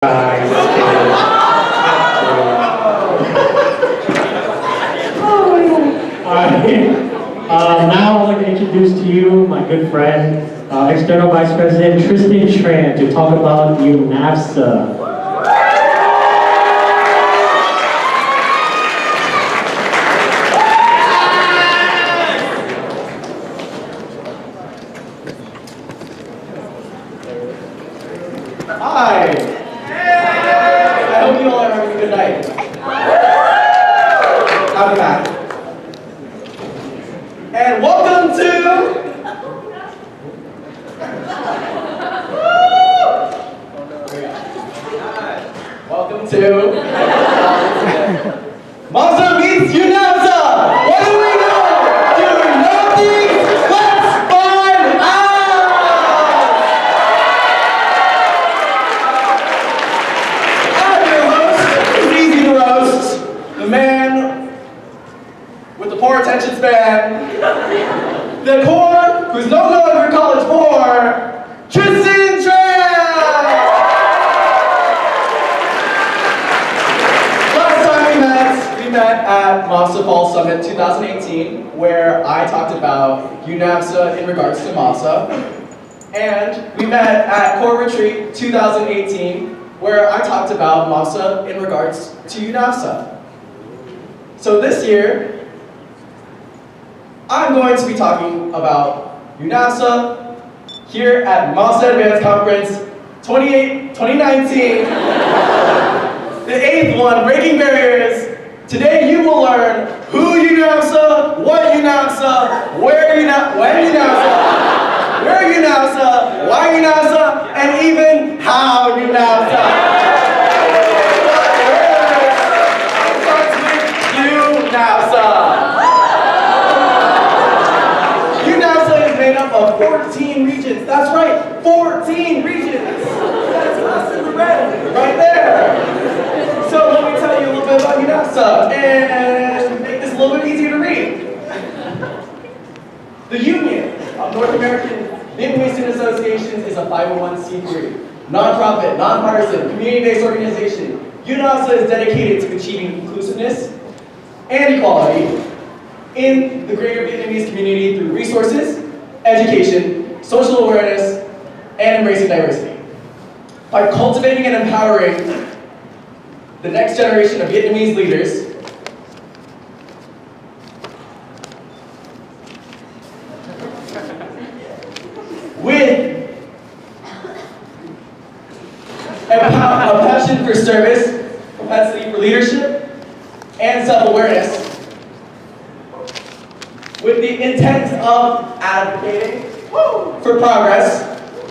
Now I'd like to introduce to you my good friend, External Vice President Tristan Tran, to talk about MAUVSA. Hi! I hope you all are having a good night. I'll be back. And welcome to... Welcome to... MAUVSA meets UNAVSA! What do we know? Do we know things? Let's find out! I'm your host, who's easy to roast, the man with the poor attention span, the core who's no longer college poor, Tristan Tran! Last time we met at MAUVSA Fall Summit 2018, where I talked about UNAVSA in regards to MAUVSA. And we met at Core Retreat 2018, where I talked about MAUVSA in regards to UNAVSA. So this year, I'm going to be talking about UNAVSA here at MAUVSA Advanced Conference 2019, the 8th one, Breaking Barriers. Today you will learn who UNAVSA, what UNAVSA, where UNAVSA, when UNAVSA, where UNAVSA, why UNAVSA, and even how UNAVSA. It starts with UNAVSA. UNAVSA is made up of 14 regions. That's right, 14 regions. That's us in the red, right there. So let me tell you a little bit about UNAVSA and make this a little bit easier to read. The Union of North American Vietnamese Student Associations is a 501c3, nonprofit, nonpartisan, community-based organization. UNAVSA is dedicated to achieving inclusiveness and equality in the greater Vietnamese community through resources, education, social awareness, and embracing diversity. By cultivating and empowering the next generation of Vietnamese leaders, with a passion for service, capacity for leadership, and self-awareness, with the intent of advocating for progress,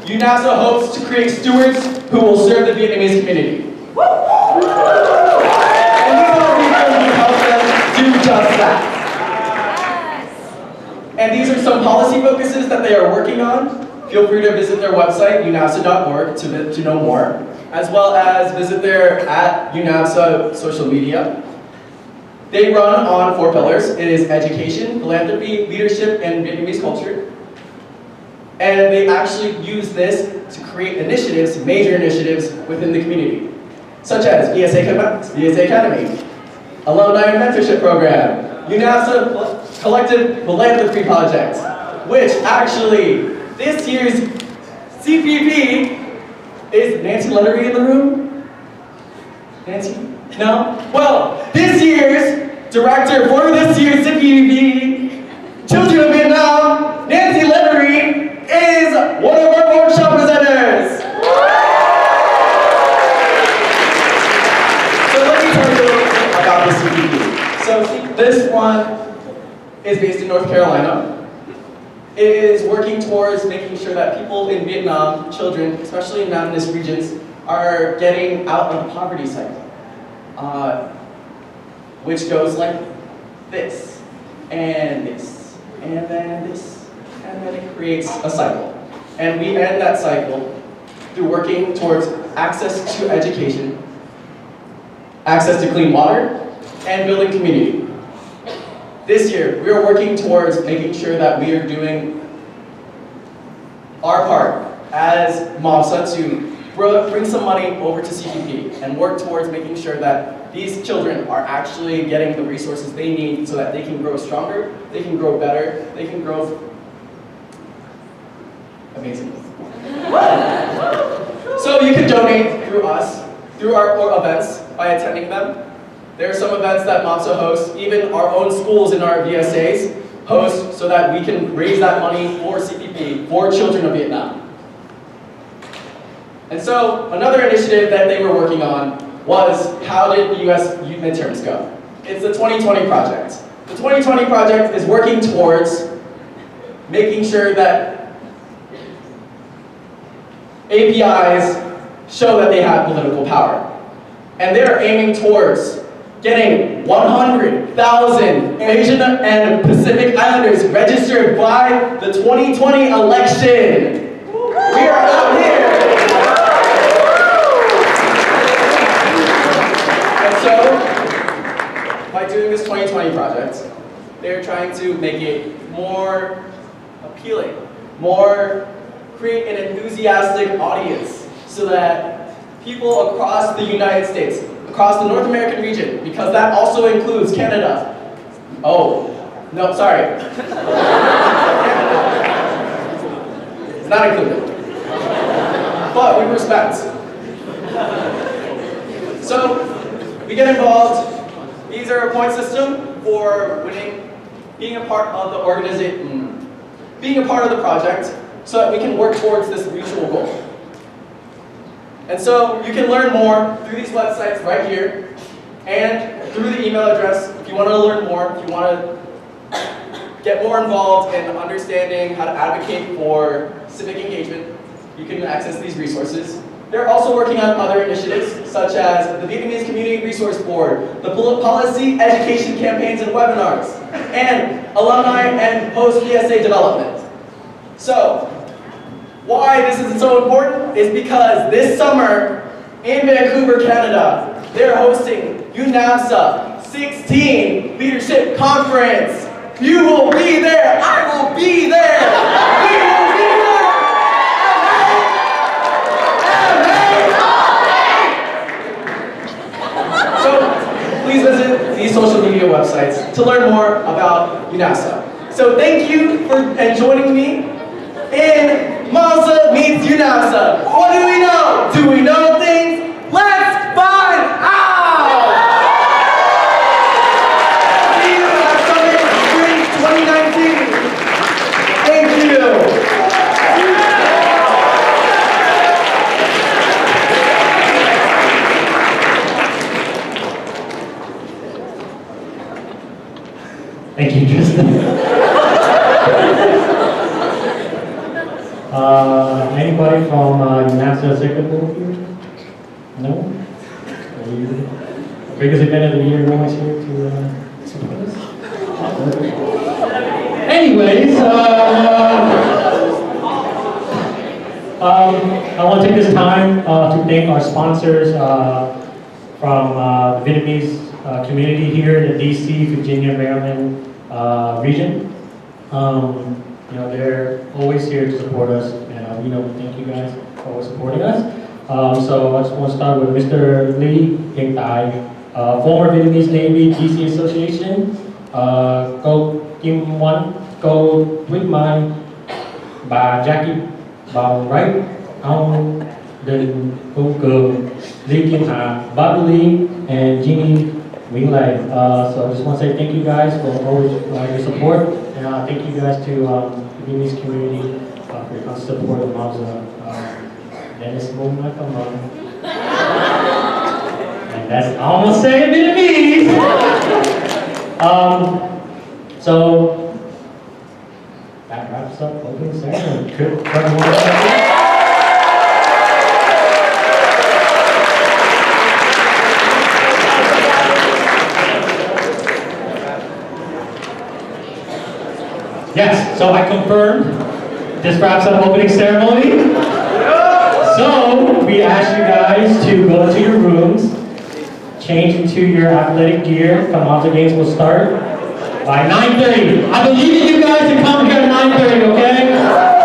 UNAVSA hopes to create stewards who will serve the Vietnamese community. And these are people who help them do just that. And these are some policy focuses that they are working on. Feel free to visit their website, unavsa.org, to know more, as well as visit their @UNAVSA social media. They run on 4 pillars. It is education, philanthropy, leadership, and Vietnamese culture. And they actually use this to create initiatives, major initiatives within the community, such as VSA Academy, Alumni Mentorship Program, UNAVSA Collective Philanthropy Project, which actually, this year's CPP, is Nancy Lettery in the room? Nancy? No? Well, this year's director for this year's CPP, Children of Vietnam, Nancy Lettery, is one of our workshop presenters. So let me tell you a little bit about the CPP. So this one is based in North Carolina. It is working towards making sure that people in Vietnam, children, especially in mountainous regions, are getting out of the poverty cycle. Which goes like this, and this, and then this, and then it creates a cycle. And we end that cycle through working towards access to education, access to clean water, and building community. This year, we are working towards making sure that we are doing our part as MAUVSA to bring some money over to CPP and work towards making sure that these children are actually getting the resources they need so that they can grow stronger, they can grow better, they can grow amazing. So you can donate through us, through our events, by attending them. There are some events that MAUVSA hosts, even our own schools in our VSAs host, so that we can raise that money for CPP, for children of Vietnam. And so, another initiative that they were working on was, how did the US midterms go? It's the 2020 project. The 2020 project is working towards making sure that APIs show that they have political power. And they're aiming towards getting 100,000 Asian and Pacific Islanders registered by the 2020 election. We are out here. And so, by doing this 2020 project, they're trying to make it more appealing, create an enthusiastic audience so that people across the United States, across the North American region, because that also includes Canada. Oh, no, sorry. It's not included. But we respect. So, we get involved. These are a point system for winning, being a part of the organization, being a part of the project, so that we can work towards this mutual goal. And so you can learn more through these websites right here, and through the email address if you want to learn more, if you want to get more involved in understanding how to advocate for civic engagement, you can access these resources. They're also working on other initiatives, such as the Vietnamese Community Resource Board, the policy education campaigns and webinars, and alumni and post-VSA development. So, why this is so important is because this summer in Vancouver, Canada, they're hosting MAUVSA 16 Leadership Conference. You will be there. I will be there. We will be there. So please visit these social media websites to learn more about MAUVSA. So thank you for joining me in MAUVSA meets UNAVSA. What do we know? Do we know things? Let's find out! See you at Summit Spring 2019. Thank you. Thank you, Tristan. Anybody from NASA Secretary here? No? Are you biggest event of the year, no one's here to support us? Anyways, I want to take this time to thank our sponsors from the Vietnamese community here in the DC, Virginia, Maryland region. You know, they're always here to support us, and we thank you guys for always supporting us. So I just want to start with Mr. Lee Hiện Tại, former Vietnamese Navy DC Association, cô Kim Ngoan, cô Tuyết Mai, bà Jackie Bảo Right, ông Đình Công Cường, Lee Kim Hà, Bobby Lee, and Jimmy Wing Lai. So I just want to say thank you guys for always your support, and thank you guys to the Vietnamese community for your constant support of MAUVSA. Dennis Moma, come on. And that's almost saying Vietnamese. So that wraps up opening session. Yes, so I confirmed this wraps up opening ceremony. So we ask you guys to go to your rooms, change into your athletic gear. The MAUVSA games will start by 9:30. I believe in you guys to come here at 9:30, okay?